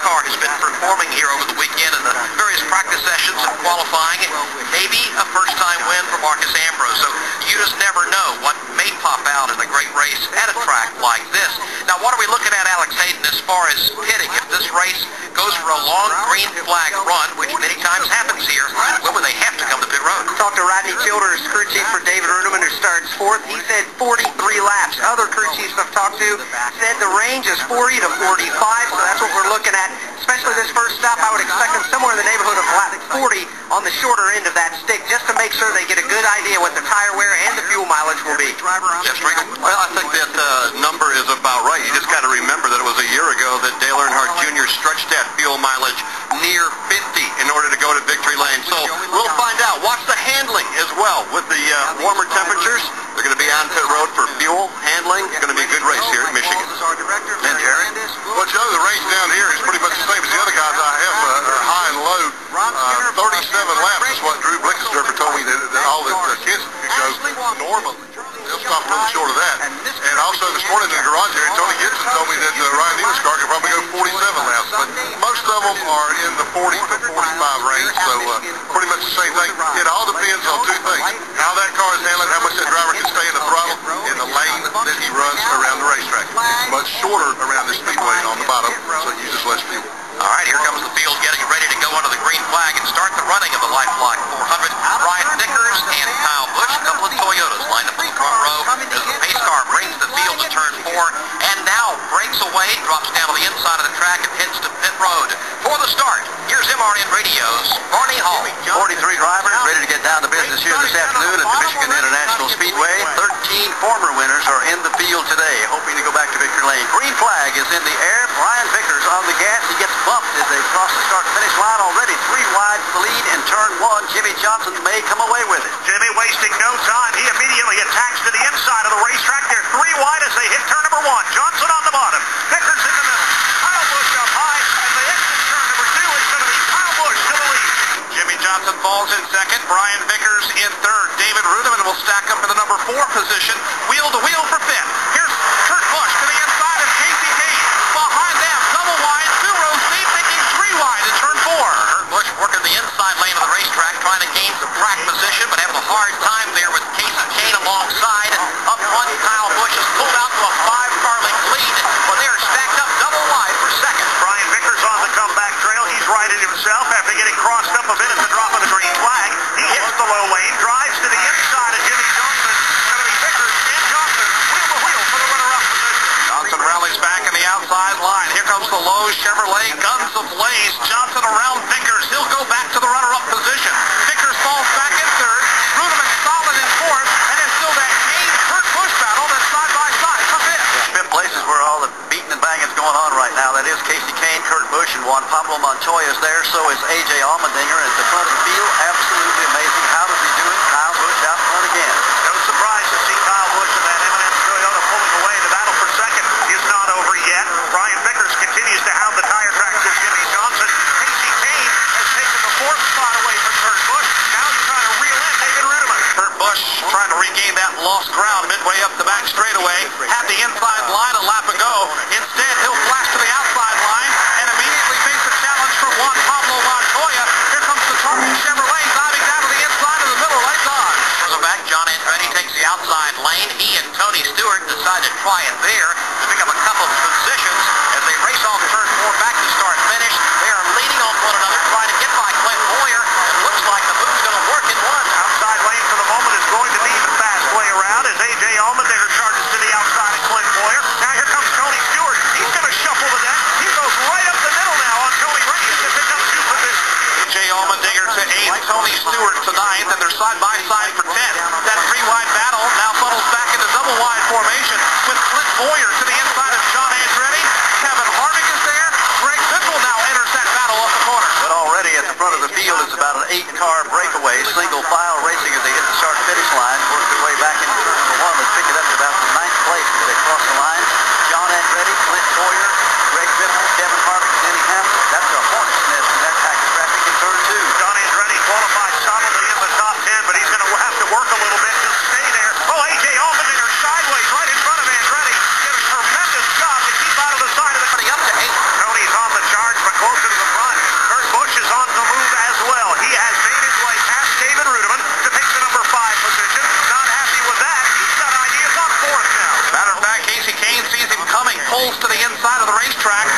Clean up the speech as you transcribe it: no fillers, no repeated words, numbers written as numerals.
car has been performing here over the weekend in the various practice sessions and qualifying. Maybe a first-time win for Marcus Ambrose. So you just never know what may pop out in a great race at a track like this. Now, what are we looking at, Alex Hayden, as far as pitting? If this race goes for a long green flag run, which many times happens here, when would they have to come to pit road? Talked to Rodney Childers, crew chief for David Runeman, who starts fourth. He said 43 laps. Other crew chiefs I've talked to said the range is 40 to 45, so that's what we're looking at. Especially this first stop, I would expect them somewhere in the neighborhood of lap 40 on the shorter end of that stick, just to make sure they get a good idea what the tire wear and the fuel mileage will be. Jeff Strickle? Well, I think that number is about right. You just got to remember that it was a year ago that Dale Earnhardt Jr. stretched that fuel mileage near 50 in order to go to victory lane. So we'll find out. Watch the handling as well. With the warmer temperatures, they're going to be on pit road for fuel handling. It's going to be a good race here at Michigan. And Jerry? Well, Joe, the range down here is pretty much the same as the other guys I have, are high and low. 37 laps is what Drew Blickensderfer told me that all the kids could go normally. They'll stop a little short of that. And also this morning in the garage area, Tony Gibson told me that Ryan Neiman's car could probably go 47 laps. But most of them are in the 40 to 45 range, so pretty much the same thing. It all depends on two things: how that car is handled, how much that driver can stay in the throttle, and the lane that he runs around the racetrack. It's much shorter around the speedway on the bottom, so it uses less fuel. All right, here comes the field getting ready to go under the green flag and start the running of the Lifelock 400. Brian Vickers and Kyle Busch, a couple of Toyotas lined up in the front row as the pace car brings the field to turn 4 and now breaks away, drops down to the inside of the track and heads to pit road. For the start, here's MRN Radio's Barney Hall. 43 drivers ready to get down to business here this afternoon at the Michigan International Speedway. 13 former winners are in the field today, hoping to go back to victory lane. Green flag is in the air. Brian Vickers on the gas. He gets bumped as they cross the start-finish line already. 3 wide for the lead in turn 1. Jimmy Johnson may come away with it. Jimmy wasting no time. He immediately attacks to the inside of the racetrack. They're 3 wide as they hit turn number 1. Johnson on the bottom. Vickers in the middle. Kyle Busch up high. As they exit turn number 2, it's going to be Kyle Busch to the lead. Jimmy Johnson falls in second. Brian Vickers in third. David Runeman will stack up in the number 4 position. Wheel to wheel for fifth. Here's Kurt Busch to the inside of Casey Kane. Behind them, double wide, 2 rows deep, making 3 wide in turn 4. Kurt Busch working the inside lane of the racetrack, trying to gain some track position, but having a hard time there with Casey Kane alongside. Up front, Kyle Busch has pulled out to a 5-car length lead, but they are stacked up double wide for second. Brian Vickers on the comeback trail. He's righted himself after getting crossed up a bit at the drop of the green flag. He hits the low lane, drives to the inside of Jimmy Johnson. It's going to be Vickers and Johnson wheel to wheel for the runner-up position. Johnson rallies back in the outside line. Here comes the low Chevrolet, guns ablaze. Johnson around Vickers. He'll go back to the runner-up position. Vickers falls back in third. Runeman solid in fourth. And then still that Kane-Kurt Busch battle that's side by side for fifth. Fifth place is where all the beating and banging is going on right now. That is Casey Kane, Kurt Busch, and Juan Pablo Montoya is there. So is A.J. Allmendinger at the front of the field. Absolutely amazing. How does he do it? Kyle Busch out front again. No surprise to see Kyle Busch in that M&M Toyota pulling away. The battle for second is not over yet. Brian Vickers continues to hound the tire tracks with Jimmy Johnson. Casey Kane has taken the 4th spot away from Kurt Busch. Now he's trying to reel in David Runeman. Kurt Busch trying to regain that lost ground midway up the back straightaway. Had the inside line a lap ago. Instead, he'll flash to the outside line and immediately face a challenge from Juan Pablo Montoya. Here comes the Target Chevrolet diving down to the inside of the middle. Lights on. Further back, John Andretti takes the outside lane. He and Tony Stewart decide to try it there to pick up a couple of positions as they race off turn 4 back to start finish. They are leaning on one another, trying to get by Clint Boyer. It looks like the move's going to work in one. Outside lane for the moment is going to be the fast way around as A.J. Allmendinger charges to the outside of Clint Boyer. Now here comes Tony Stewart. He's going to shuffle the deck. He goes right up the middle now on Tony Reed to pick up 2 positions. A.J. Allmendinger to 8th, Tony Stewart to 9th, and they're side by side for 10th. That 3-wide battle now funnels back into double wide formation with Clint Boyer to the inside of John Andretti. Kevin Harvick is there. Greg Biffle now enters that battle off the corner. But already at the front of the field is about an 8-car breakaway, single file racing as they hit the start-finish line, work their way back into turn number 1. Let's pick it up to about the 9th place as they cross the line. John Andretti, Clint Boyer, Greg Biffle, Kevin Harvick, Denny Hamlin. That's a hornet's nest in that pack of traffic in turn 2. John Andretti qualified solidly in the top 10, but he's going to have to work a little bit to stay there. Oh, A.J. Allmendinger sideways right in front of Andretti. Did a tremendous job to keep out of the side of the... Up to 8th. Tony's on the charge, but side of the racetrack.